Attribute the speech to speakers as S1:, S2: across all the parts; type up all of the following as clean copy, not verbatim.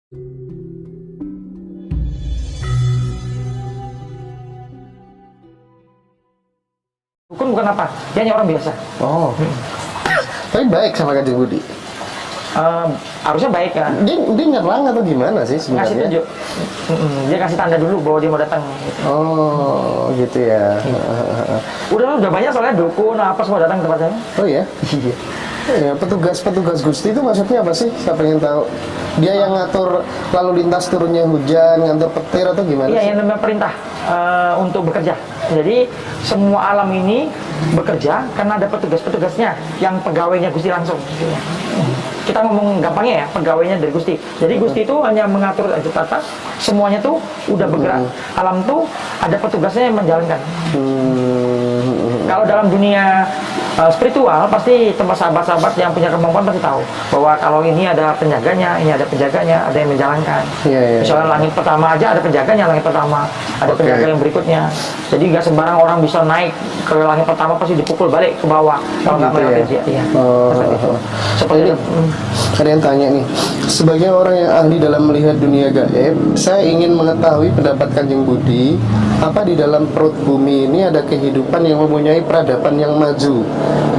S1: Dukun bukan apa, dia hanya orang biasa.
S2: Oh. Tapi baik sama Kanjeng Budi.
S1: Harusnya baik kan.
S2: Dia nyerang atau gimana sih
S1: Ngasih
S2: sebenarnya?
S1: tunjuk. Dia kasih tanda dulu bahwa dia mau datang.
S2: Oh, gitu ya.
S1: Udah banyak soalnya dukun apa semua datang ke tempat saya.
S2: Oh ya? Iya. Ya, petugas Gusti itu maksudnya apa sih? Saya pengen tahu. Dia yang ngatur lalu lintas turunnya hujan, ngatur petir atau gimana
S1: Iya,
S2: sih?
S1: yang namanya perintah untuk bekerja. Jadi semua alam ini bekerja karena ada petugas-petugasnya yang pegawainya Gusti langsung. Kita ngomong gampangnya ya, pegawainya dari Gusti. Jadi Gusti itu hanya mengatur aja tata, semuanya tuh udah bergerak. Alam tuh ada petugasnya yang menjalankan. Kalau dalam dunia spiritual, pasti tempat sahabat-sahabat yang punya kemampuan pasti tahu bahwa kalau ini ada penjaganya, ini ada penjaganya, ada yang menjalankan.
S2: Iya.
S1: Misalnya langit pertama aja ada penjaganya, langit pertama ada penjaga yang berikutnya. Jadi nggak sembarang orang bisa naik ke langit pertama, pasti dipukul balik ke bawah kalau nggak melewati dia. Iya. Seperti itu.
S2: Ada yang tanya nih, sebagai orang yang ahli dalam melihat dunia gaib, saya ingin mengetahui pendapat Kanjeng Budi, apa di dalam perut bumi ini ada kehidupan yang mempunyai peradaban yang maju?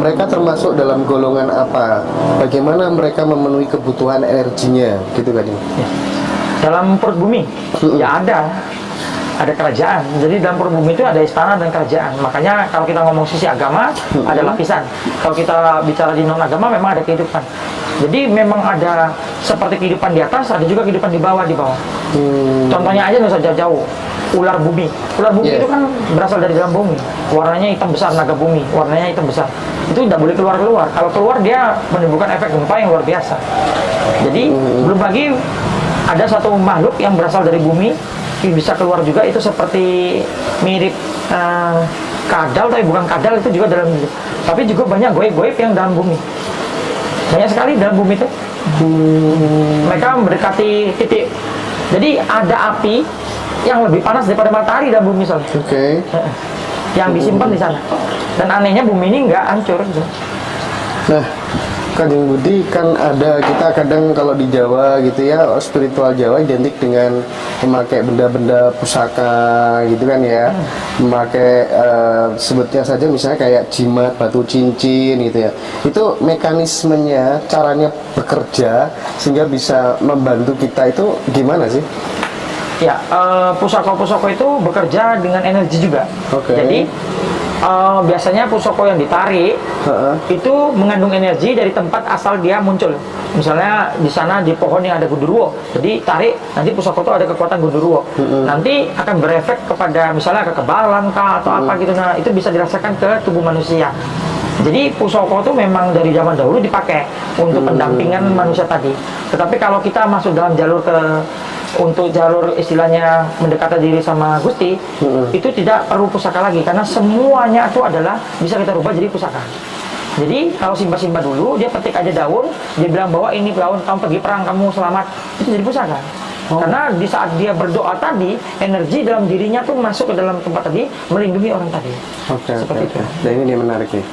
S2: Mereka termasuk dalam golongan apa? Bagaimana mereka memenuhi kebutuhan energinya? Gitu kan?
S1: Dalam perut bumi, ya ada kerajaan. Jadi dalam perut bumi itu ada istana dan kerajaan. Makanya kalau kita ngomong sisi agama, ada lapisan. Kalau kita bicara di non agama, memang ada kehidupan. Jadi memang ada seperti kehidupan di atas, ada juga kehidupan di bawah. Contohnya aja nggak usah jauh-jauh. Ular bumi. Ular bumi itu kan berasal dari dalam bumi. Warnanya hitam besar, naga bumi. Warnanya hitam besar. Itu tidak boleh keluar. Kalau keluar dia menimbulkan efek gempa yang luar biasa. Jadi belum lagi ada satu makhluk yang berasal dari bumi bisa keluar juga, itu seperti mirip kadal, tapi bukan kadal, itu juga dalam bumi. Tapi juga banyak goib-goib yang dalam bumi. Banyak sekali dalam bumi itu. Mereka mendekati titik. Jadi ada api yang lebih panas daripada matahari dalam bumi soalnya. Yang disimpan di sana. Dan anehnya bumi ini nggak hancur.
S2: Nah, Kanjeng Budi, kan ada, kita kadang kalau di Jawa gitu ya, spiritual Jawa identik dengan memakai benda-benda pusaka gitu kan ya, memakai sebutnya saja misalnya kayak jimat, batu cincin gitu ya. Itu mekanismenya, caranya bekerja sehingga bisa membantu kita itu gimana sih?
S1: Ya, pusaka-pusaka itu bekerja dengan energi juga. Jadi biasanya pusaka yang ditarik itu mengandung energi dari tempat asal dia muncul. Misalnya di sana di pohon yang ada gundurwo, jadi tarik, nanti pusaka itu ada kekuatan gundurwo. Nanti akan berefek kepada misalnya kekebalan kah atau apa gitu. Nah, itu bisa dirasakan ke tubuh manusia. Jadi pusaka itu memang dari zaman dahulu dipakai untuk pendampingan manusia tadi. Tetapi kalau kita masuk dalam jalur untuk jalur istilahnya mendekati diri sama Gusti, itu tidak perlu pusaka lagi, karena semuanya itu adalah bisa kita rubah jadi pusaka. Jadi kalau Simba dulu, dia petik aja daun, dia bilang bahwa ini daun, kamu pergi perang, kamu selamat, itu jadi pusaka. Karena di saat dia berdoa tadi, energi dalam dirinya tuh masuk ke dalam tempat tadi, melindungi orang tadi. Seperti itu.
S2: Nah, ini dia menarik nih.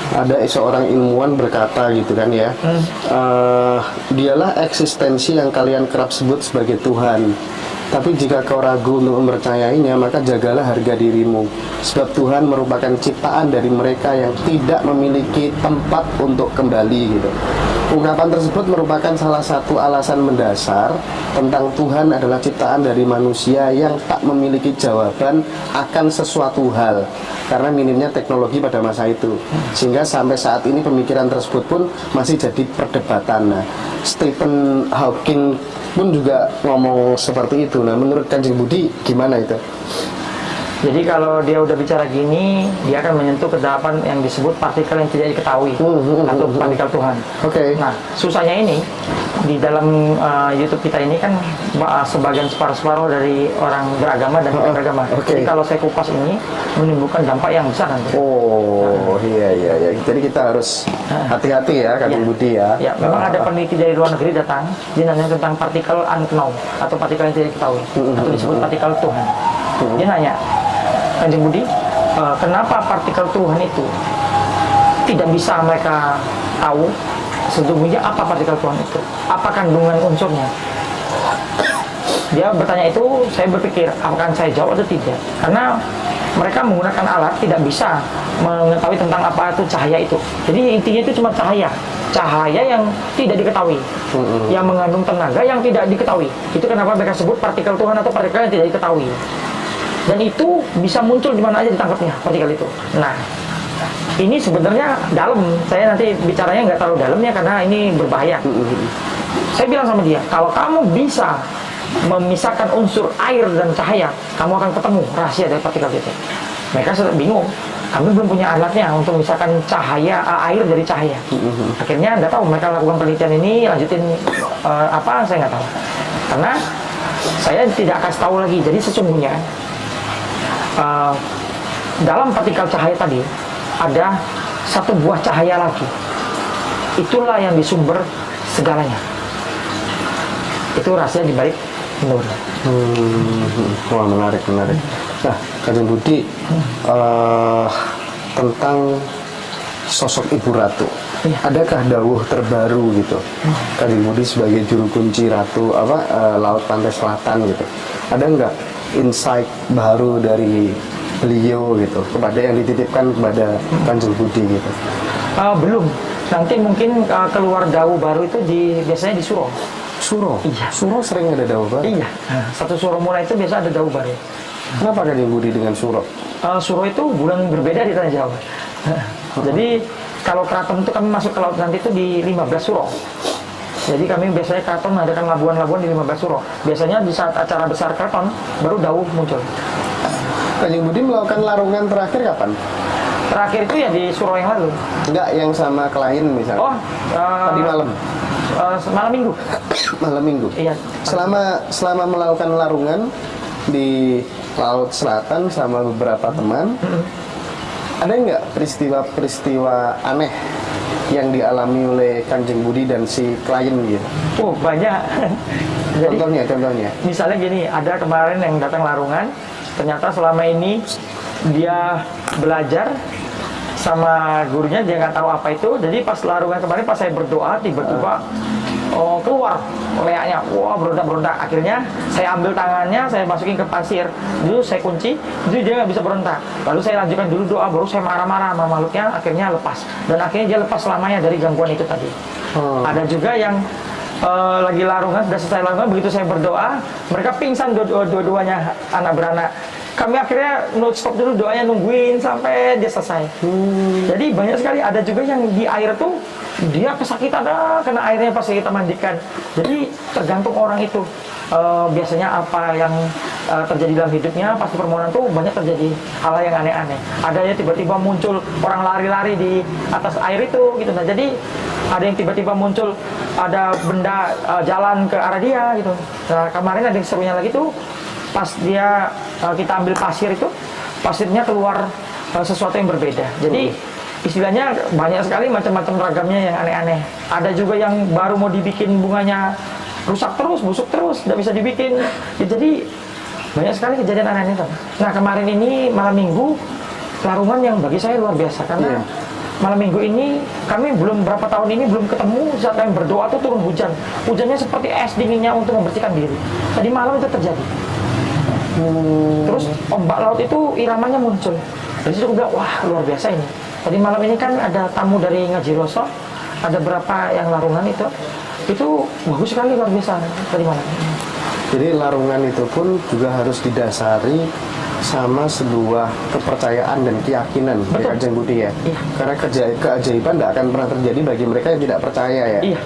S2: Ada seorang ilmuwan berkata gitu kan ya, dialah eksistensi yang kalian kerap sebut sebagai Tuhan. Tapi jika kau ragu untuk mempercayainya, maka jagalah harga dirimu. Sebab Tuhan merupakan ciptaan dari mereka yang tidak memiliki tempat untuk kembali gitu. Ungkapan tersebut merupakan salah satu alasan mendasar tentang Tuhan adalah ciptaan dari manusia yang tak memiliki jawaban akan sesuatu hal karena minimnya teknologi pada masa itu. Sehingga sampai saat ini pemikiran tersebut pun masih jadi perdebatan. Nah, Stephen Hawking pun juga ngomong seperti itu. Nah, menurut Kanjeng Budi gimana itu?
S1: Jadi kalau dia udah bicara gini, dia akan menyentuh kedapan yang disebut partikel yang tidak diketahui atau partikel Tuhan. Nah, susahnya ini di dalam YouTube kita ini kan sebagian separuh dari orang beragama dan tidak beragama. Jadi kalau saya kupas ini menimbulkan dampak yang besar nanti.
S2: Iya. Jadi kita harus hati-hati ya, Kanjeng Budi ya.
S1: Ya, memang ada peneliti dari luar negeri datang, dia nanya tentang partikel unknown atau partikel yang tidak diketahui atau disebut partikel Tuhan. Dia nanya, Kanjeng Budi, kenapa partikel Tuhan itu tidak bisa mereka tahu sesungguhnya apa partikel Tuhan itu? Apa kandungan unsurnya? dia bertanya itu, saya berpikir apakah saya jawab atau tidak, karena mereka menggunakan alat tidak bisa mengetahui tentang apa itu cahaya itu. Jadi intinya itu cuma cahaya yang tidak diketahui, yang mengandung tenaga yang tidak diketahui. Itu kenapa mereka sebut partikel Tuhan atau partikel yang tidak diketahui. Dan itu bisa muncul di mana aja ditangkapnya partikel itu. Nah, ini sebenarnya dalam. Saya nanti bicaranya nggak terlalu dalamnya karena ini berbahaya. Saya bilang sama dia, kalau kamu bisa memisahkan unsur air dan cahaya, kamu akan ketemu rahasia dari partikel itu. Mereka sedang bingung. Kami belum punya alatnya untuk memisahkan air dari cahaya. Akhirnya nggak tahu mereka lakukan penelitian ini, lanjutin apa saya nggak tahu. Karena saya tidak kasih tahu lagi. Jadi sesungguhnya dalam partikel cahaya tadi ada satu buah cahaya lagi. Itulah yang disumber segalanya. Itu rahasia dibalik nur.
S2: Wah, menarik. Nah, Kanjeng Budi, tentang sosok Ibu Ratu, adakah dawuh terbaru gitu? Kanjeng Budi sebagai juru kunci Ratu Laut Pantai Selatan gitu, ada nggak insight baru dari beliau gitu kepada yang dititipkan kepada Kanjeng Budi gitu?
S1: Belum. Nanti mungkin keluar dawuh baru itu biasanya di Suro.
S2: Suro?
S1: Iya.
S2: Suro sering ada dawuh baru?
S1: Iya. Satu Suro mulai itu biasa ada dawuh baru.
S2: Kenapa Kanjeng Budi dengan Suro?
S1: Suro itu bulan berbeda di Tanah Jawa. Jadi kalau keraton itu kami masuk ke laut nanti itu di 15 Suro. Jadi kami biasanya keraton mengadakan labuan-labuan di 15 Suro. Biasanya di saat acara besar keraton baru dawuh muncul.
S2: Kanjeng Budi melakukan larungan terakhir kapan?
S1: Terakhir itu ya di Suro yang lalu.
S2: Enggak, yang sama klien misalnya. Tadi malam.
S1: Malam minggu.
S2: Malam minggu.
S1: Iya.
S2: Selama melakukan larungan di Laut Selatan sama beberapa teman, ada nggak peristiwa-peristiwa aneh yang dialami oleh Kanjeng Budi dan si klien gitu?
S1: Oh, banyak. Jadi,
S2: Contohnya.
S1: misalnya gini, ada kemarin yang datang larungan, ternyata selama ini dia belajar sama gurunya, dia nggak tahu apa itu. Jadi pas larungan kemarin, pas saya berdoa, tiba-tiba keluar leaknya, wah berontak. Akhirnya saya ambil tangannya, saya masukin ke pasir, dulu saya kunci, jadi dia nggak bisa berontak. Lalu saya lanjutkan dulu doa, baru saya marah-marah sama makhluknya, akhirnya lepas. Dan akhirnya dia lepas selamanya dari gangguan itu tadi. Ada juga yang lagi larungan, sudah selesai larungan, begitu saya berdoa, mereka pingsan dua-duanya anak beranak. Kami akhirnya stop dulu doanya, nungguin sampai dia selesai. Jadi banyak sekali. Ada juga yang di air tuh dia kesakitan kena airnya pas kita mandikan. Jadi tergantung orang itu. Biasanya apa yang terjadi dalam hidupnya pas di permohonan tuh banyak terjadi hal yang aneh-aneh. Ada yang tiba-tiba muncul orang lari-lari di atas air itu gitu. Nah, jadi ada yang tiba-tiba muncul ada benda jalan ke arah dia gitu. Nah, kemarin ada yang serunya lagi tuh pas dia kita ambil pasir itu, pasirnya keluar sesuatu yang berbeda. Jadi istilahnya banyak sekali macam-macam ragamnya yang aneh-aneh. Ada juga yang baru mau dibikin bunganya rusak terus, busuk terus, tidak bisa dibikin. Ya, jadi banyak sekali kejadian aneh-aneh. Nah, kemarin ini malam minggu larungan yang bagi saya luar biasa karena malam minggu ini kami belum berapa tahun ini belum ketemu saat kami berdoa tuh turun hujan. Hujannya seperti es dinginnya untuk membersihkan diri. Tadi malam itu terjadi. Terus ombak laut itu iramanya muncul. Dari situ aku bilang, wah luar biasa ini. Tadi malam ini kan ada tamu dari Ngaji Roso, ada berapa yang larungan itu bagus sekali, luar biasa tadi malam.
S2: Jadi larungan itu pun juga harus didasari sama sebuah kepercayaan dan keyakinan dari Kanjeng Budi ya.
S1: Iya.
S2: Karena keajaiban tidak akan pernah terjadi bagi mereka yang tidak percaya ya.
S1: Iya.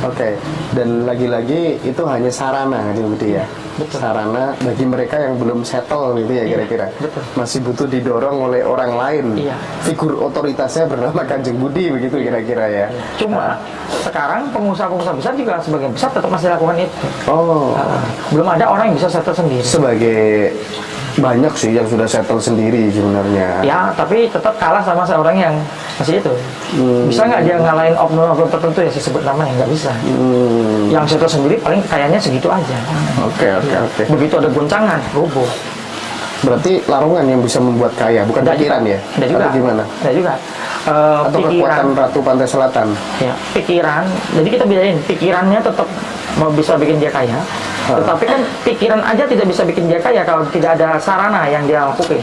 S2: Oke. Dan lagi-lagi itu hanya sarana Kanjeng Budi ya.
S1: Betul.
S2: Sarana bagi mereka yang belum settle gitu ya kira-kira.
S1: Betul.
S2: Masih butuh didorong oleh orang lain.
S1: Iya.
S2: Figur otoritasnya bernama Kanjeng Budi begitu kira-kira ya.
S1: Cuma sekarang pengusaha-pengusaha besar juga sebagian besar tetap masih lakukan itu.
S2: Oh.
S1: Belum ada orang yang bisa settle sendiri.
S2: Sebagai banyak sih yang sudah settle sendiri sebenarnya.
S1: Ya, tapi tetap kalah sama seorang yang masih itu. Bisa nggak dia ngalahin oknum-oknum tertentu ya, saya sebut namanya, nggak bisa. Yang settle sendiri paling kayaknya segitu aja.
S2: Oke.
S1: Begitu ada goncangan, roboh.
S2: Berarti larungan yang bisa membuat kaya, bukan pikiran ya?
S1: Ada juga.
S2: Atau gimana?
S1: Ada juga.
S2: Atau kekuatan Ratu Pantai Selatan?
S1: Ya, pikiran. Jadi kita bedain, pikirannya tetap mau bisa bikin dia kaya. Tetapi kan pikiran aja tidak bisa bikin dia kaya kalau tidak ada sarana yang dia lakukan.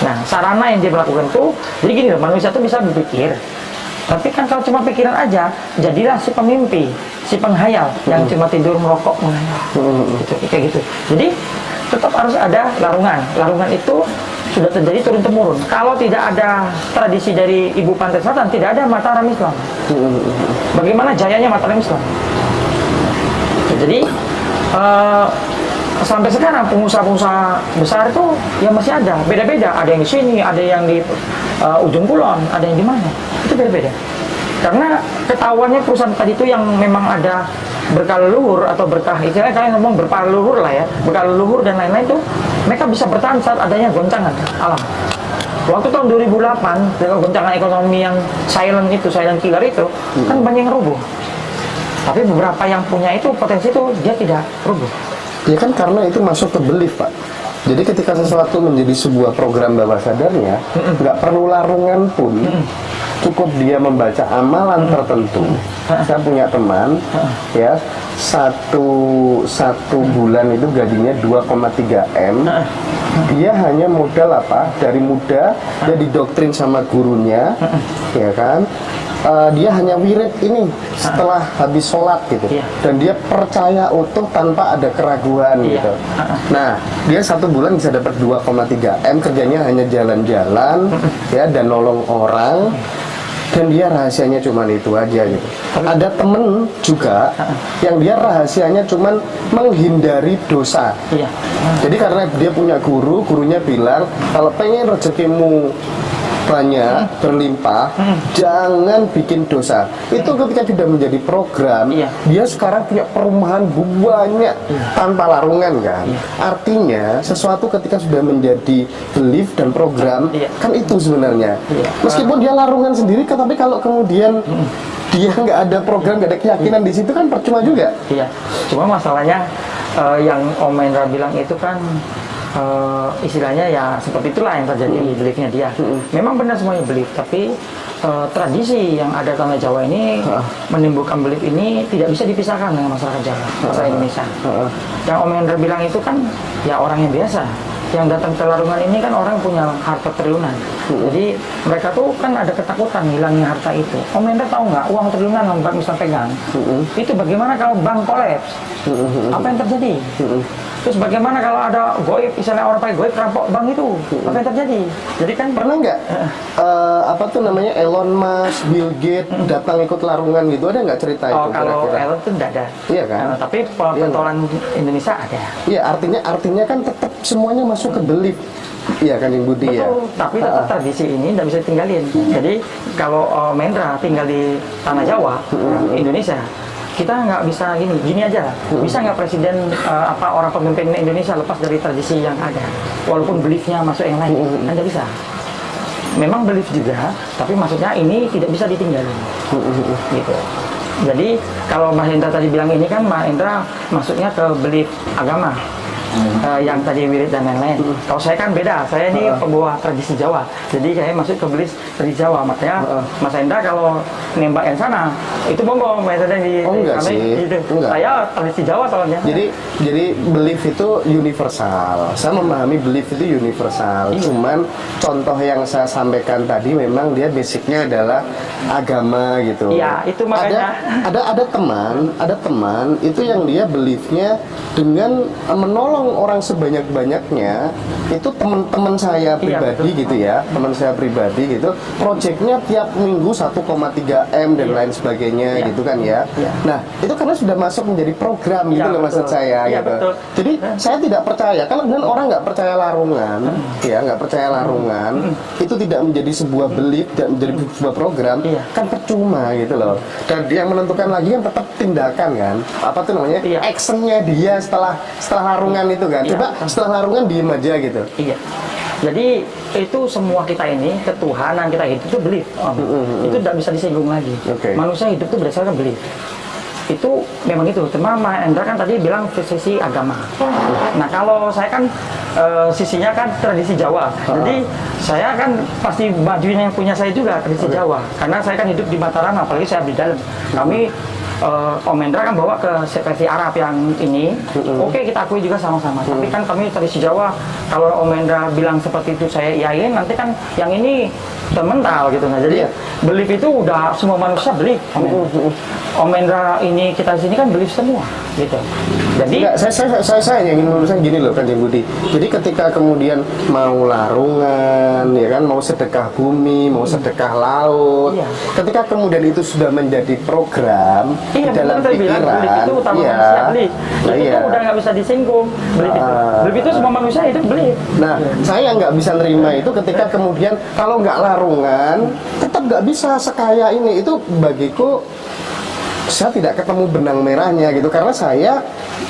S1: Nah, sarana yang dia lakukan tuh, jadi gini loh, manusia tuh bisa berpikir. Tapi kan kalau cuma pikiran aja, jadilah si pemimpi, si penghayal yang cuma tidur merokok menghayal. Gitu, kayak gitu. Jadi tetap harus ada larungan. Larungan itu sudah terjadi turun-temurun. Kalau tidak ada tradisi dari Ibu Pantai Selatan, tidak ada Mataram Islam. Bagaimana jayanya Mataram Islam? Jadi sampai sekarang pengusaha-pengusaha besar itu ya masih ada. Beda-beda. Ada yang di sini, ada yang di ujung kulon, ada yang di mana. Itu beda-beda. Karena ketahuannya perusahaan tadi itu yang memang ada berkah leluhur atau berkah, istilahnya kalian ngomong berkah leluhur lah ya, berkah leluhur dan lain-lain tuh mereka bisa bertahan saat adanya goncangan alam. Waktu tahun 2008 dengan goncangan ekonomi yang silent killer itu kan banyak yang rubuh. Tapi beberapa yang punya itu potensi itu dia tidak rubuh.
S2: Ya kan karena itu masuk ke belief, Pak. Jadi ketika sesuatu menjadi sebuah program bawah sadarnya, nggak perlu larungan pun, cukup dia membaca amalan tertentu. Saya punya teman, ya satu bulan itu gajinya 2,3 M. Dia hanya modal apa? Dari muda dia didoktrin sama gurunya, ya kan? Dia hanya wirid ini setelah habis sholat gitu, dan dia percaya utuh tanpa ada keraguan gitu. Nah, dia satu bulan bisa dapat 2,3 M, kerjanya hanya jalan-jalan ya dan nolong orang, dan dia rahasianya cuma itu aja gitu. Ada temen juga yang dia rahasianya cuma menghindari dosa. Jadi karena dia punya guru, gurunya bilang kalau pengen rezekimu banyak, berlimpah, jangan bikin dosa. Itu ketika sudah menjadi program, dia sekarang punya perumahan banyak tanpa larungan kan. Artinya sesuatu ketika sudah menjadi belief dan program, kan itu sebenarnya. Meskipun dia larungan sendiri, tapi kalau kemudian dia nggak ada program, nggak ada keyakinan di situ kan percuma juga.
S1: Iya. Cuma masalahnya yang Om Hendra bilang itu kan istilahnya ya seperti itulah yang terjadi di beliefnya dia. Memang benar semuanya belief, tapi tradisi yang ada tanah Jawa ini menimbulkan belief ini tidak bisa dipisahkan dengan masyarakat Jawa, masyarakat Indonesia. Yang Om Hendra bilang itu kan ya orang yang biasa. Yang datang ke larungan ini kan orang punya harta triliunan. Jadi mereka tuh kan ada ketakutan hilangnya harta itu. Om Hendra tahu nggak uang triliunan yang bank bisa pegang? Itu bagaimana kalau bank kolaps? Apa yang terjadi? Terus bagaimana kalau ada goib, misalnya orang pakai goib rampok bank itu, apa yang terjadi? Jadi kan
S2: pernah nggak apa tuh namanya Elon Musk, Bill Gates datang ikut larungan gitu, ada nggak cerita itu?
S1: Oh, kalau
S2: kira-kira?
S1: Elon itu tidak ada.
S2: Iya kan?
S1: Tapi pentolan Indonesia ada.
S2: Iya, artinya kan tetap semuanya masuk ke belief. Iya kan, Yang Budi ya.
S1: Betul, tapi tetap tradisi ini tidak bisa ditinggalin. Jadi kalau Mendra tinggal di tanah Jawa, Indonesia, kita nggak bisa gini aja lah. Bisa nggak presiden orang pemimpin Indonesia lepas dari tradisi yang ada, walaupun beliefnya masuk yang lain, kan nggak bisa. Memang belief juga, tapi maksudnya ini tidak bisa ditinggalin. Gitu. Jadi kalau Mas Hendra tadi bilang ini kan Mas Hendra masuknya ke belief agama. Yang tadi wirid dan lain-lain. Kalau saya kan beda, saya ini pembawa tradisi Jawa, jadi saya masuk ke belief tradisi Jawa. Makanya Mas Hendra kalau nembak yang sana, itu monggo Mas Hendra di
S2: enggak sih.
S1: Gitu.
S2: Enggak.
S1: Saya tradisi Jawa soalnya.
S2: Jadi belief itu universal. Saya memahami belief itu universal. Cuman contoh yang saya sampaikan tadi memang dia basicnya adalah agama gitu.
S1: Iya, itu makanya
S2: ada teman itu yang dia beliefnya dengan menolong orang sebanyak-banyaknya. Itu teman-teman saya pribadi gitu ya, teman saya pribadi gitu, proyeknya tiap minggu 1,3 M dan lain sebagainya gitu kan ya. Nah itu karena sudah masuk menjadi program gitu loh, maksud saya gitu.
S1: Betul.
S2: Jadi saya tidak percaya kalau kemudian orang nggak percaya larungan, ya nggak percaya larungan, itu tidak menjadi sebuah belief dan menjadi sebuah program, kan percuma gitu loh. Dan yang menentukan lagi kan tetap tindakan kan, apa tuh namanya, actionnya dia setelah larungan itu kan. Coba setelah larungan diem aja gitu.
S1: Iya. Jadi itu semua kita ini ketuhanan kita hidup itu belief. Itu tidak bisa disinggung lagi. Manusia hidup itu berdasarkan belief. Itu memang itu. Cuma Mas Hendra kan tadi bilang sisi agama. Nah kalau saya kan sisinya kan tradisi Jawa. Jadi saya kan pasti majuin yang punya saya juga tradisi Jawa. Karena saya kan hidup di Mataram, apalagi saya di dalam. Kami Om Hendra kan bawa ke versi Arab yang ini, oke kita akui juga sama-sama. Tapi kan kami tradisi Jawa, kalau Om Hendra bilang seperti itu saya iyain, nanti kan yang ini udah mental gitu. Nah jadi belief itu udah semua manusia belief. Om Hendra ini kita di sini kan belief semua gitu. Jadi
S2: enggak, saya ingin meluruskan gini loh Kanjeng Budi. Jadi ketika kemudian mau larungan, ya kan, mau sedekah bumi, mau sedekah laut, ketika kemudian itu sudah menjadi program di dalam pikiran,
S1: itu utama manusia belief. Itu udah nggak bisa disinggung. Belief itu, belief itu semua manusia itu belief.
S2: Nah, saya nggak bisa nerima itu ketika kemudian kalau nggak larungan, tetap nggak bisa sekaya ini. Itu bagiku, saya tidak ketemu benang merahnya gitu, karena saya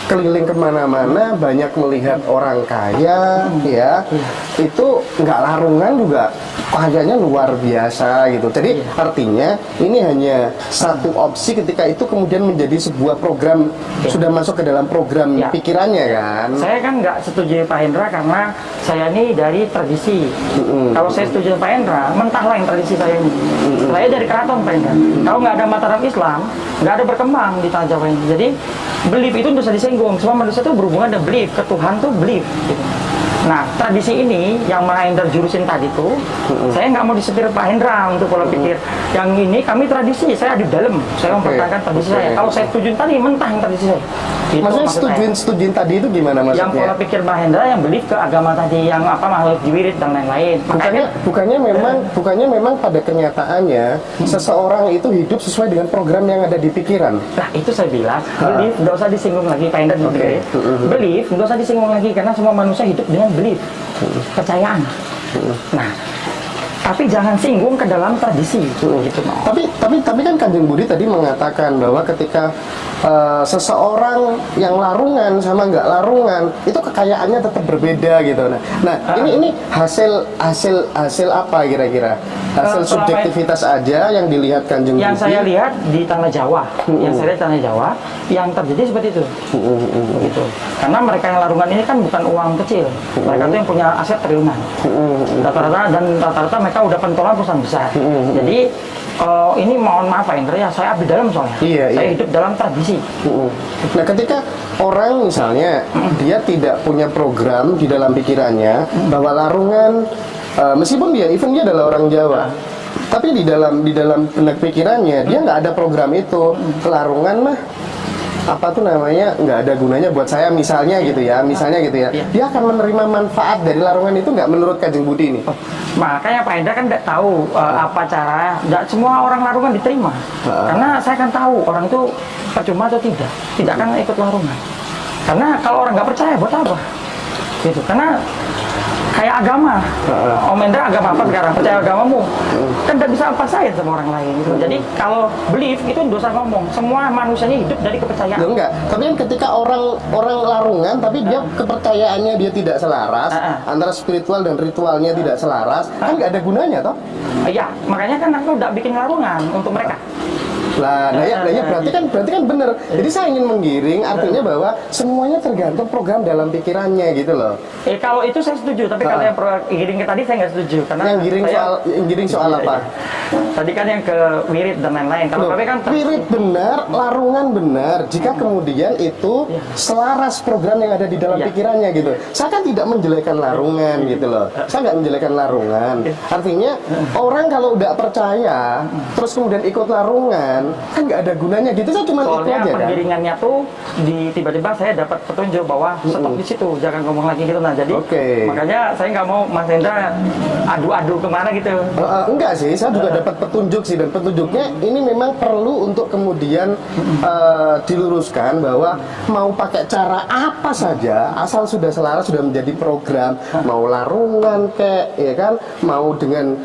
S2: keliling kemana-mana banyak melihat orang kaya ya itu nggak larungan juga kayanya luar biasa gitu. Jadi artinya ini hanya satu opsi ketika itu kemudian menjadi sebuah program, sudah masuk ke dalam program pikirannya kan.
S1: Saya kan nggak setuju Pak Hendra karena saya ini dari tradisi. Kalau saya setuju Pak Hendra, mentahlah yang tradisi saya ini. Saya dari keraton Pak Hendra. Kalau nggak ada Mataram Islam, nggak ada berkembang di tanah Jawa ini. Jadi belief itu bisa disinggung. Semua manusia itu berhubungan dengan belief. Ke Tuhan tuh belief. Gitu. Nah, tradisi ini yang Pak Hendra jurusin tadi tuh, saya nggak mau disetir Pak Hendra untuk pola pikir. Yang ini kami tradisi, saya di dalam, saya mempertahankan tradisi saya. Kalau saya setuju tadi, mentah yang tradisi saya. Gitu,
S2: maksudnya setujuin tadi itu gimana maksudnya?
S1: Yang pola pikir Pak Hendra yang belief ke agama tadi, yang apa makhluk jiwirit dan lain-lain.
S2: Bukannya memang pada kenyataannya seseorang itu hidup sesuai dengan program yang ada di pikiran.
S1: Nah, itu saya bilang, belief nggak usah disinggung lagi Pak Hendra. Belief nggak usah disinggung lagi karena semua manusia hidup dengan belief, kepercayaan. Nah, tapi jangan singgung ke dalam tradisi. Gitu.
S2: Tapi kan Kanjeng Budi tadi mengatakan bahwa ketika seseorang yang larungan sama nggak larungan itu kekayaannya tetap berbeda gitu. Nah ini hasil apa kira-kira? Hasil subjektivitas aja yang dilihat Kanjeng Budi.
S1: Yang saya lihat di tanah Jawa, yang terjadi seperti itu. Gitu. Karena mereka yang larungan ini kan bukan uang kecil. Mereka itu yang punya aset triliunan. Rata-rata mereka udah pentolan perusahaan besar. Jadi ini mohon maaf Pak Hendra ya, saya abdi dalam soalnya. Saya hidup dalam tradisi.
S2: Nah, ketika orang misalnya dia tidak punya program di dalam pikirannya bahwa larungan, meskipun dia adalah orang Jawa, tapi di dalam benak pikirannya dia nggak ada program itu. Larungan mah apa tuh namanya, nggak ada gunanya buat saya misalnya gitu ya, dia akan menerima manfaat dari larungan itu nggak menurut Kanjeng Budi ini?
S1: Makanya Pak Hendra kan tidak tahu apa cara, tidak semua orang larungan diterima. Karena saya kan tahu orang itu percuma atau tidak akan ikut larungan. Karena kalau orang nggak percaya buat apa? Gitu. Karena kayak agama, Om Hendra agama apa sekarang? Percaya agamamu, kan tidak bisa apa saya sama orang lain. Gitu. Jadi kalau belief itu dosa ngomong. Semua manusianya hidup dari kepercayaan.
S2: Loh, enggak, tapi kan ketika orang larungan, tapi dia kepercayaannya dia tidak selaras, antara spiritual dan ritualnya tidak selaras, kan nggak ada gunanya toh?
S1: Iya, makanya kan aku udah bikin larungan untuk mereka.
S2: Nah ya berarti kan benar. Jadi saya ingin menggiring, artinya bahwa semuanya tergantung program dalam pikirannya gitu loh.
S1: Kalau itu saya setuju, tapi kalau yang giring ke tadi saya nggak setuju. Karena
S2: yang giring soal apa?
S1: Tadi kan yang ke wirid dan lain-lain. Kalau kami kan
S2: wirid benar, larungan benar. Jika kemudian itu selaras program yang ada di dalam pikirannya gitu. Saya kan tidak menjelekkan larungan gitu loh. Saya nggak menjelekkan larungan. Artinya orang kalau udah percaya, terus kemudian ikut larungan, kan nggak ada gunanya gitu. Saya cuma itu aja kan.
S1: Penggiringannya tuh tiba-tiba saya dapat petunjuk bahwa stop di situ, jangan ngomong lagi gitu. Nah jadi makanya saya nggak mau Mas Hendra adu-adu kemana gitu.
S2: Enggak sih, saya juga dapat petunjuk sih, dan petunjuknya ini memang perlu untuk kemudian diluruskan bahwa mau pakai cara apa saja asal sudah selaras, sudah menjadi program, mau larungan kayak ya kan, mau dengan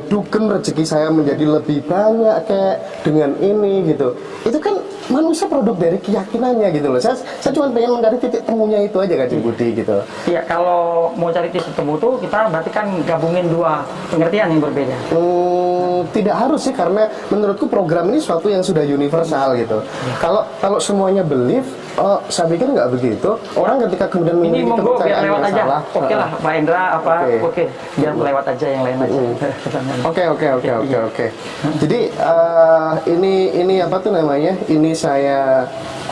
S2: dugem rezeki saya menjadi lebih banyak kayak dengan ini gitu, itu kan manusia produk dari keyakinannya gitu loh. Saya cuma pengen mencari titik temunya itu aja Kanjeng Budi gitu.
S1: Iya, kalau mau cari titik temu tuh kita berarti kan gabungin dua pengertian yang berbeda.
S2: Tidak harus sih, karena menurutku program ini suatu yang sudah universal gitu. Kalau semuanya belief, saya pikir nggak begitu. Orang ketika kemudian memiliki kepercayaan yang salah,
S1: oke lah Pak Hendra oke, biar lewat aja yang lain aja.
S2: Oke. Jadi ini ini apa tuh namanya? Ini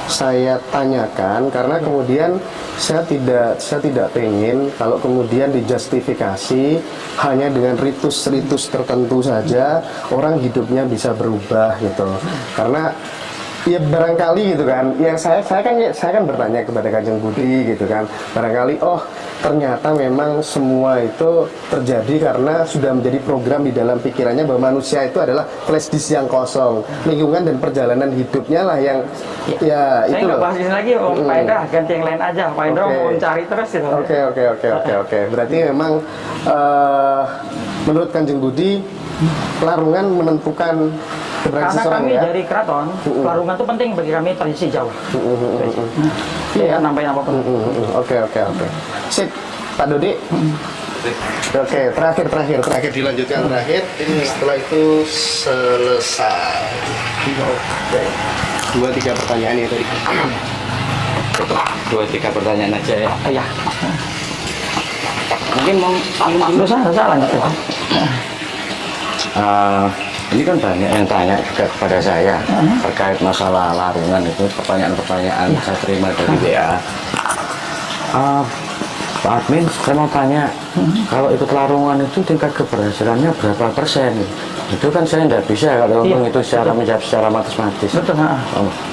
S2: saya tanyakan karena kemudian saya tidak pengen kalau kemudian dijustifikasi hanya dengan ritus-ritus tertentu saja orang hidupnya bisa berubah gitu. Karena ya barangkali gitu kan, yang saya kan bertanya kepada Kanjeng Budi gitu kan, barangkali oh ternyata memang semua itu terjadi karena sudah menjadi program di dalam pikirannya bahwa manusia itu adalah flash disk yang kosong, lingkungan dan perjalanan hidupnya lah yang ya
S1: Saya
S2: itu
S1: nggak
S2: loh.
S1: bahas ini lagi, Pak Indra ganti yang lain aja. Pak Indra
S2: Oke.
S1: mau cari terus gitu.
S2: Oke. Berarti memang menurut Kanjeng Budi Pelarungan menentukan keberanian
S1: Karena
S2: seseorang
S1: kami
S2: ya.
S1: dari keraton, Pelarungan itu penting bagi kami tradisi Jawa. Iya, nambahin apa-apa.
S2: Oke. Sip, Pak Dodi. Oke, terakhir dilanjutkan terakhir. Ini setelah itu selesai. 2-3 pertanyaan itu tadi.
S3: 2-3 pertanyaan aja ya.
S1: Iya.
S3: Mungkin mau
S1: Nggak usah lanjut.
S3: ini kan banyak yang tanya juga kepada saya terkait masalah larungan itu, pertanyaan-pertanyaan saya terima dari WA. Pak Admin, saya mau tanya, kalau ikut larungan itu tingkat keberhasilannya berapa persen? Itu kan saya tidak bisa kalau
S1: Iya,
S3: itu secara menjawab secara matematis.
S1: Betul.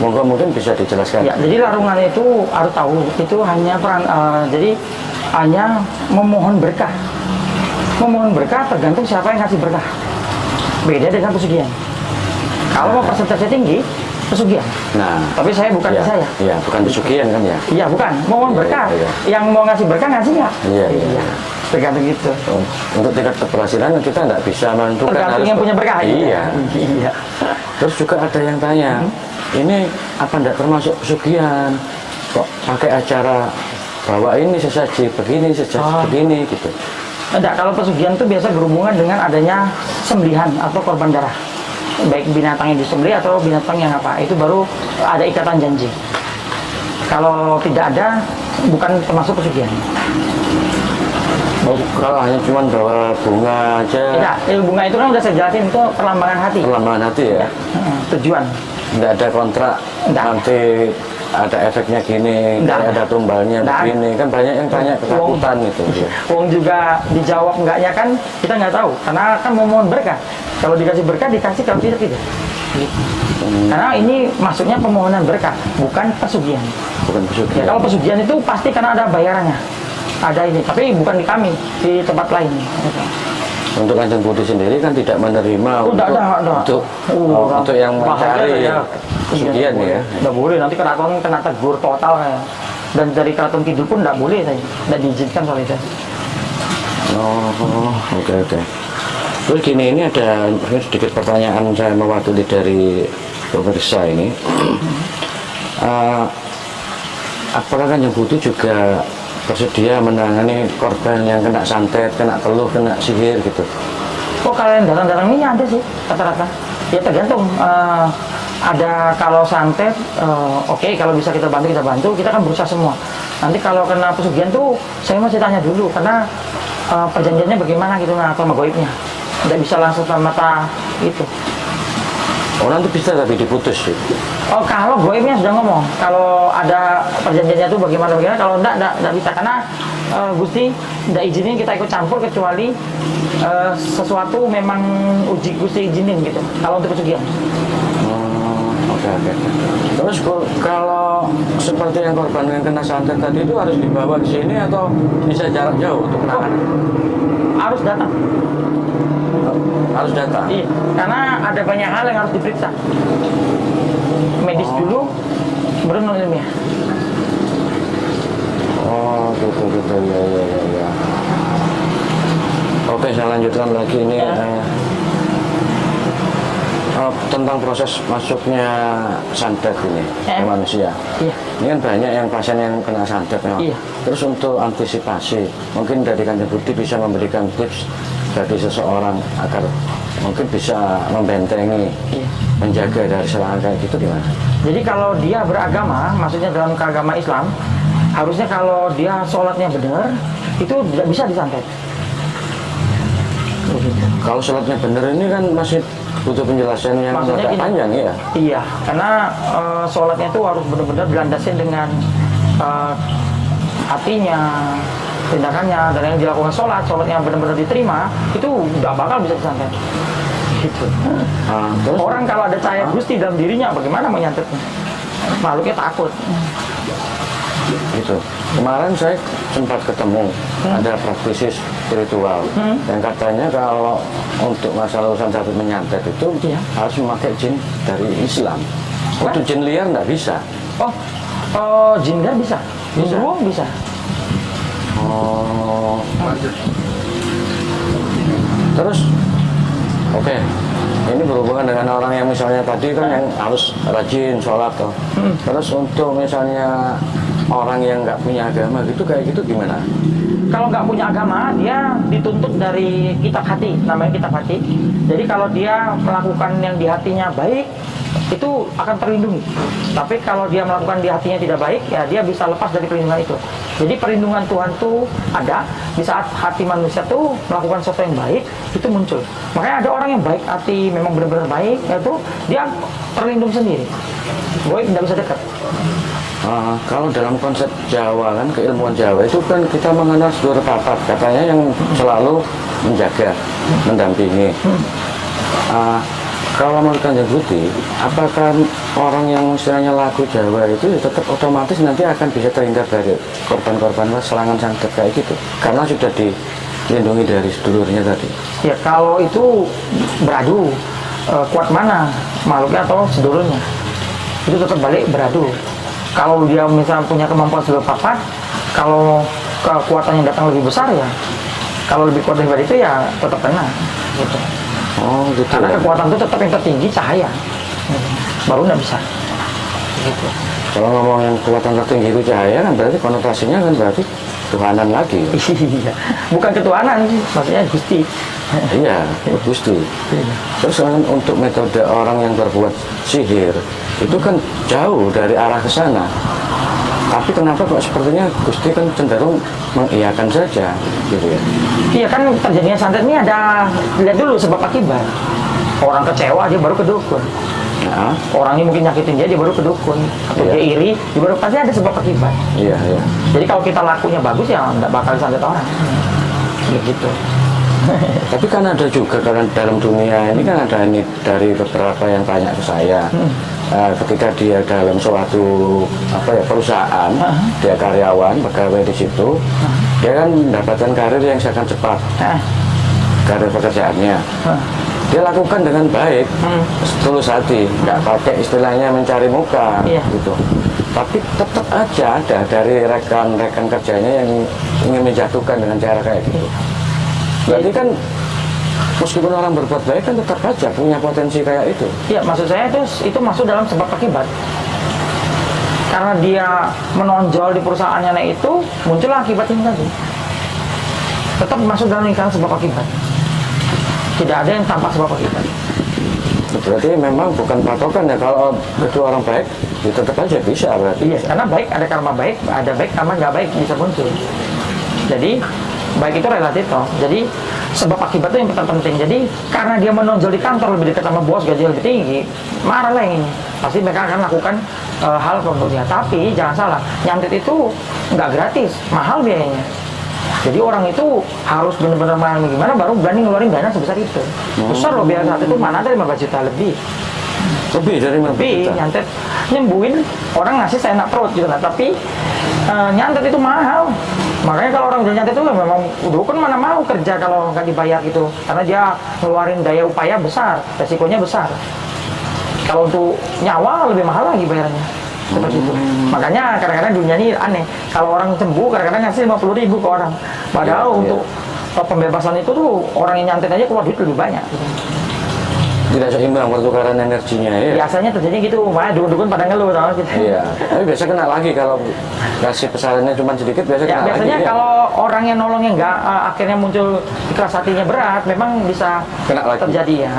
S3: Oh, mungkin bisa dijelaskan.
S1: Ya, jadi larungan itu harus tahu itu hanya jadi hanya memohon berkah. Memohon berkah tergantung siapa yang kasih berkah. Beda dengan pesugihan. Kalau mau persentase tinggi, pesugihan.
S3: Nah,
S1: Tapi saya bukan
S3: iya,
S1: saya.
S3: iya, bukan pesugihan kan ya?
S1: Iya, bukan. Mohon
S3: Iya,
S1: berkah.
S3: iya.
S1: Yang mau ngasih berkah ngasih nggak?
S3: Iya.
S1: Tergantung gitu.
S3: Untuk tingkat keberhasilan kita nggak bisa menentukan.
S1: Tergantung yang punya berkah.
S3: Iya.
S1: Iya.
S3: Terus juga ada yang tanya, ini apa enggak termasuk pesugihan? Kok pakai acara bawa ini sesaji begini, begini gitu.
S1: Enggak, kalau pesugihan itu biasa berhubungan dengan adanya sembelihan atau korban darah. Baik binatang yang disembelih atau binatang yang apa, itu baru ada ikatan janji. Kalau tidak ada, bukan termasuk pesugihan.
S3: Kalau hanya cuma bawa bunga aja,
S1: Tidak, bunga itu kan udah saya jelasin, itu perlambangan hati.
S3: perlambangan hati ya,
S1: Tujuan.
S3: nggak ada kontrak,
S1: Nggak.
S3: nanti ada efeknya gini,
S1: Nggak.
S3: ada tumbalnya
S1: Nggak.
S3: begini, kan banyak yang tanya ketakutan gitu.
S1: Wong juga dijawab enggaknya kan kita nggak tahu, karena kan mau mohon berkah. Kalau dikasih berkah dikasih, kalau tidak tidak. Karena ini maksudnya pemohonan berkah, bukan pesugihan.
S3: Bukan
S1: Ya,
S3: pesugihan.
S1: kalau pesugihan itu pasti karena ada bayarannya. Ada ini, tapi bukan di kami, di tempat lain.
S3: Untuk Kanjeng Budi sendiri kan tidak menerima
S1: Enggak.
S3: untuk yang mencari pesugihan ya.
S1: Enggak boleh, nanti keraton kena tegur total kayak. Dan dari keraton kidul pun enggak boleh saya. Enggak diizinkan soal itu.
S3: Oh, oke. Terus gini, ini ada sedikit pertanyaan saya mewakili dari pemirsa ini. Apakah Kanjeng Budi juga bersedia menangani korban yang kena santet, kena teluh, kena sihir gitu?
S1: Oh, kalian datang-datang ini ada sih rata-rata. Ya tergantung. Ada kalau santet, oke, kalau bisa kita bantu, kita kan berusaha semua. Nanti kalau kena pesugihan tuh, saya masih tanya dulu, karena perjanjiannya bagaimana gitu, sama goibnya. Nggak bisa langsung sama mata itu.
S3: Orang tuh bisa tapi diputus sih.
S1: Oh, kalau goibnya sudah ngomong, kalau ada perjanjiannya itu bagaimana, kalau enggak bisa, karena Gusti enggak izinin kita ikut campur kecuali sesuatu memang uji Gusti izinin gitu, kalau untuk pesugihan.
S3: Oke. Terus kalau seperti yang korban yang kena santet tadi itu harus dibawa ke sini atau bisa jarak jauh untuk penanganan?
S1: Harus datang.
S3: Harus datang.
S1: Iya, karena ada banyak hal yang harus diperiksa. Medis dulu, baru non ilmiah.
S3: Oh, gitu. Ya. Oke, saya lanjutkan lagi ini. Tentang proses masuknya santet ini ke manusia.
S1: Iya.
S3: Ini kan banyak yang pasien yang kena santet memang.
S1: Iya.
S3: Terus untuk antisipasi, mungkin dari Kanjeng Budi bisa memberikan tips bagi seseorang agar mungkin bisa membentengi,
S1: Iya.
S3: menjaga dari serangan kayak gitu gimana?
S1: Jadi kalau dia beragama, maksudnya dalam keagama Islam, harusnya kalau dia sholatnya benar, itu tidak bisa disantet.
S3: Kalau sholatnya benar ini kan masih butuh penjelasan yang
S1: Maksudnya
S3: agak
S1: gini.
S3: panjang ya.
S1: Iya, karena sholatnya itu harus benar-benar dilandasi dengan hatinya, tindakannya, dan yang dilakukan sholatnya benar-benar diterima, itu nggak bakal bisa disantet. Gitu.
S3: Terus
S1: Orang kalau ada cahaya Gusti dalam dirinya, bagaimana menyantetnya? Makhluknya takut.
S3: gitu. Kemarin saya sempat ketemu ada praktisi spiritual yang katanya kalau untuk masalah urusan sakit menyantet itu
S1: Iya.
S3: harus memakai jin dari Islam. Waktu jin liar nggak bisa.
S1: Jin liar bisa, jin
S3: Bisa.
S1: beruang bisa.
S3: Oh. Terus, oke. Ini berhubungan dengan orang yang misalnya tadi kan yang harus rajin sholat tuh. Terus untuk misalnya orang yang nggak punya agama gitu kayak gitu gimana?
S1: Kalau nggak punya agama, dia dituntut dari kitab hati, namanya kitab hati. Jadi kalau dia melakukan yang di hatinya baik, itu akan terlindungi. Tapi kalau dia melakukan di hatinya tidak baik, ya dia bisa lepas dari perlindungan itu. Jadi perlindungan Tuhan tuh ada di saat hati manusia tuh melakukan sesuatu yang baik, itu muncul. Makanya ada orang yang baik hati, memang benar-benar baik, yaitu dia terlindung sendiri. Goib tidak bisa dekat.
S3: Kalau dalam konsep Jawa kan, keilmuan Jawa itu kan kita mengenal seluruh papat, katanya yang selalu menjaga, mendampingi. Kalau menurut Kanjeng Budi, apakah orang yang istilahnya laku Jawa itu tetap otomatis nanti akan bisa terhindar dari korban-korban serangan santet kayak gitu? Karena sudah dilindungi dari sedulurnya tadi.
S1: Ya kalau itu beradu, kuat mana makhluknya atau sedulurnya, itu tetap balik beradu. Kalau dia misalnya punya kemampuan sebelum papat, kalau kekuatannya datang lebih besar ya, kalau lebih kuat daripada itu ya tetap kena. Gitu.
S3: Oh gitu.
S1: Karena
S3: Ya.
S1: kekuatan itu tetap yang tertinggi cahaya, baru nggak bisa. Gitu.
S3: Kalau ngomong yang kekuatan tertinggi itu cahaya kan berarti konotasinya kan berarti Tuhanan lagi.
S1: Iya, bukan ketuhanan sih, maksudnya Gusti.
S3: Iya, Gusti. Terus kan untuk metode orang yang berbuat sihir itu kan jauh dari arah ke sana. Tapi kenapa kok sepertinya Gusti kan cenderung mengiyakan saja, gitu ya?
S1: Iya kan terjadinya santet ini ada, lihat dulu sebab akibat. Orang kecewa dia baru ke dukun.
S3: Nah,
S1: Orangnya mungkin nyakitin dia baru ke dukun. Atau
S3: Iya.
S1: dia iri, dia baru pasti ada sebab akibat.
S3: iya, iya.
S1: Jadi kalau kita lakunya bagus ya nggak bakal santet orang. Begitu.
S3: Tapi kan ada juga karena dalam dunia ini kan ada ini dari beberapa yang tanya ke saya. Ketika dia dalam suatu perusahaan, dia karyawan, pegawai di situ, dia kan mendapatkan karir yang sangat cepat,
S1: Nah,
S3: karir pekerjaannya. Dia lakukan dengan baik, tulus hati, nggak pakai istilahnya mencari muka,
S1: Iya.
S3: gitu. Tapi tetap aja ada dari rekan-rekan kerjanya yang ingin menjatuhkan dengan cara kayak gitu. Berarti kan meskipun orang berbuat baik kan tetap aja punya potensi kayak itu.
S1: iya maksud saya itu masuk dalam sebab akibat. Karena dia menonjol di perusahaannya itu muncullah akibat ini tadi. Tetap masuk dalam lingkaran sebab akibat. Tidak ada yang tanpa sebab akibat.
S3: Berarti memang bukan patokan ya, kalau itu orang baik ya tetap aja bisa berarti.
S1: Iya, karena baik ada karma baik, ada baik karma nggak baik bisa muncul. Jadi baik itu relatif toh. Jadi sebab akibat itu yang penting. Jadi karena dia menonjol di kantor lebih dekat sama bos, gaji lebih tinggi, marah lah yang ini. Pasti mereka akan lakukan hal produknya. Tapi jangan salah, nyantet itu nggak gratis, mahal biayanya. Jadi orang itu harus benar-benar mahal gimana baru berani ngeluarin dana sebesar itu. Besar loh biaya saat itu mana ada 15 juta lebih.
S3: Lebih dari 15
S1: Tapi
S3: juta.
S1: nyantet nyembuhin orang ngasih seenak perut gitu lah. Tapi nyantet itu mahal. Makanya kalau orang udah nyantet itu memang dukun mana mau kerja kalau nggak dibayar gitu. Karena dia ngeluarin daya upaya besar, resikonya besar. Kalau untuk nyawa lebih mahal lagi bayarannya. Seperti itu. Makanya kadang-kadang dunia ini aneh. Kalau orang sembuh kadang-kadang ngasih 50.000 ke orang. Padahal
S3: Iya,
S1: untuk pembebasan itu tuh orang yang nyantet aja keluar duit lebih banyak. Gitu.
S3: Tidak seimbang pertukaran energinya ya.
S1: Biasanya terjadi gitu, makanya dukun-dukun pada ngeluh tau gitu.
S3: Iya. Tapi biasa kena lagi kalau kasih pesanannya cuma sedikit biasa
S1: Ya,
S3: kena
S1: biasanya
S3: lagi.
S1: kalau orang yang nolongnya enggak akhirnya muncul ikhlas hatinya berat, memang bisa
S3: Kena lagi.
S1: terjadi ya.